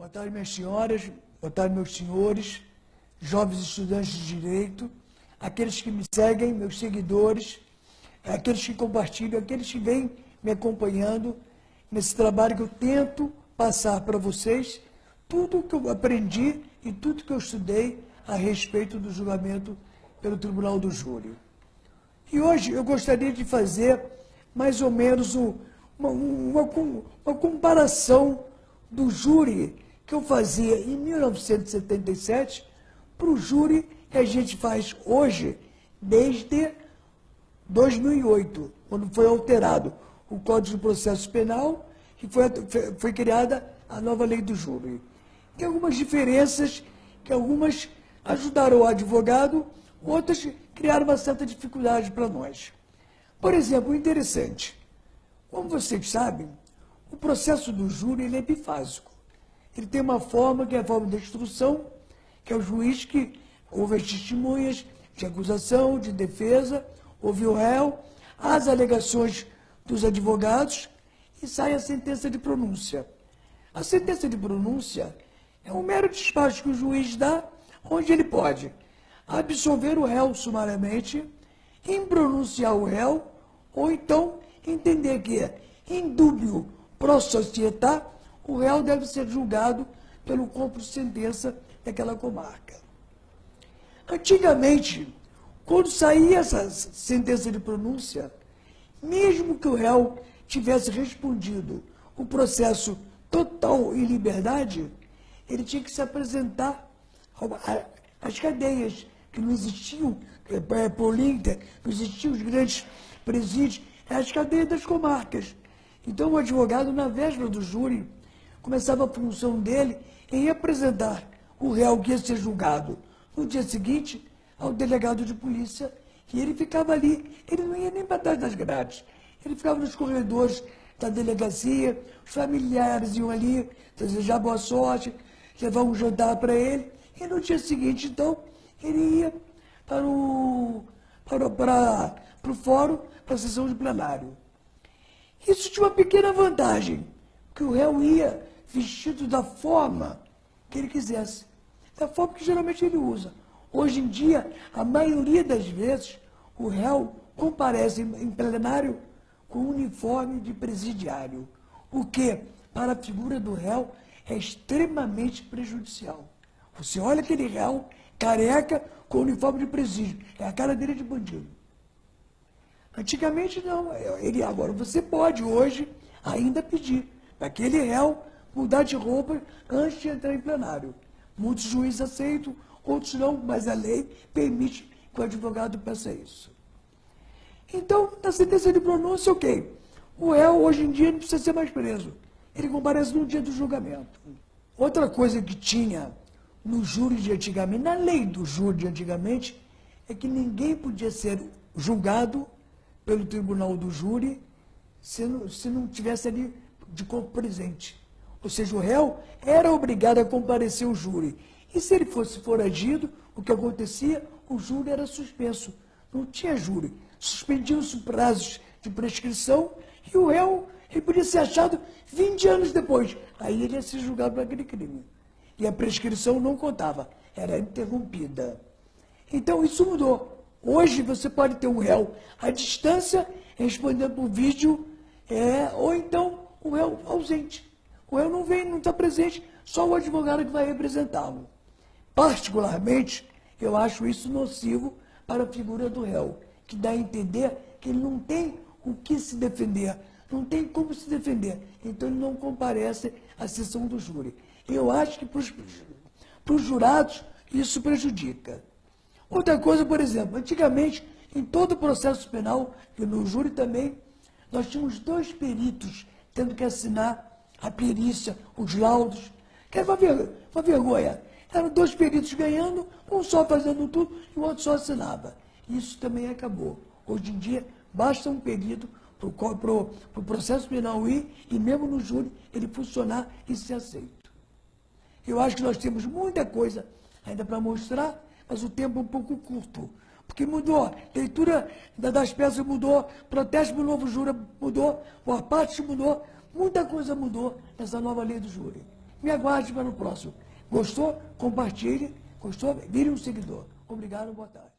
Boa tarde, minhas senhoras, boa tarde, meus senhores, jovens estudantes de Direito, aqueles que me seguem, meus seguidores, aqueles que compartilham, aqueles que vêm me acompanhando nesse trabalho que eu tento passar para vocês tudo que eu aprendi e tudo que eu estudei a respeito do julgamento pelo Tribunal do Júri. E hoje eu gostaria de fazer mais ou menos uma comparação do júri que eu fazia em 1977 para o júri que a gente faz hoje desde 2008, quando foi alterado o Código de Processo Penal e foi criada a nova lei do júri. Tem algumas diferenças que algumas ajudaram o advogado, outras criaram uma certa dificuldade para nós. Por exemplo, interessante, como vocês sabem, o processo do júri ele é bifásico. Ele tem uma forma, que é a forma da instrução, que é o juiz que ouve as testemunhas de acusação, de defesa, ouve o réu, as alegações dos advogados e sai a sentença de pronúncia. A sentença de pronúncia é um mero despacho que o juiz dá, onde ele pode absolver o réu sumariamente, impronunciar o réu, ou então entender que, em dúbio pro società, o réu deve ser julgado pelo corpo de sentença daquela comarca. Antigamente, quando saía essa sentença de pronúncia, mesmo que o réu tivesse respondido o processo total em liberdade, ele tinha que se apresentar às cadeias, que não existiam, por Inter, não existiam os grandes presídios, as cadeias das comarcas. Então, o advogado, na véspera do júri, começava a função dele em apresentar o réu que ia ser julgado no dia seguinte ao delegado de polícia, e ele ficava ali, ele não ia nem para trás das grades, ele ficava nos corredores da delegacia, os familiares iam ali desejar boa sorte, levar um jantar para ele, e no dia seguinte, então, ele ia para o fórum, para a sessão de plenário. Isso tinha uma pequena vantagem, que o réu ia vestido da forma que ele quisesse, da forma que geralmente ele usa. Hoje em dia, a maioria das vezes, o réu comparece em plenário com uniforme de presidiário, o que, para a figura do réu, é extremamente prejudicial. Você olha aquele réu careca com uniforme de presídio, é a cara dele de bandido. Antigamente não, agora você pode hoje ainda pedir para aquele réu mudar de roupa antes de entrar em plenário. Muitos juízes aceitam, outros não, mas a lei permite que o advogado peça isso. Então, na sentença de pronúncia, ok. O réu, hoje em dia, não precisa ser mais preso. Ele comparece no dia do julgamento. Outra coisa que tinha no júri de antigamente, na lei do júri de antigamente, é que ninguém podia ser julgado pelo tribunal do júri se não tivesse ali de corpo presente. Ou seja, o réu era obrigado a comparecer ao júri. E se ele fosse foragido, o que acontecia? O júri era suspenso. Não tinha júri. Suspendiam-se prazos de prescrição e o réu ele podia ser achado 20 anos depois. Aí ele ia ser julgado por aquele crime. E a prescrição não contava, era interrompida. Então isso mudou. Hoje você pode ter um réu à distância, respondendo por vídeo, ou então um réu ausente. O réu não vem, não está presente, só o advogado que vai representá-lo. Particularmente, eu acho isso nocivo para a figura do réu, que dá a entender que ele não tem o que se defender, não tem como se defender, então ele não comparece à sessão do júri. Eu acho que para os jurados isso prejudica. Outra coisa, por exemplo, antigamente, em todo o processo penal, e no júri também, nós tínhamos 2 peritos tendo que assinar a perícia, os laudos, que era uma vergonha. Eram 2 peritos ganhando, um só fazendo tudo e o outro só assinava. Isso também acabou. Hoje em dia, basta um perito para o processo penal ir e mesmo no júri ele funcionar e ser aceito. Eu acho que nós temos muita coisa ainda para mostrar, mas o tempo é um pouco curto. Porque mudou, leitura das peças mudou, protesto pelo novo júri mudou, o aparte mudou, muita coisa mudou nessa nova lei do júri. Me aguarde para o próximo. Gostou? Compartilhe. Gostou? Vire um seguidor. Obrigado, boa tarde.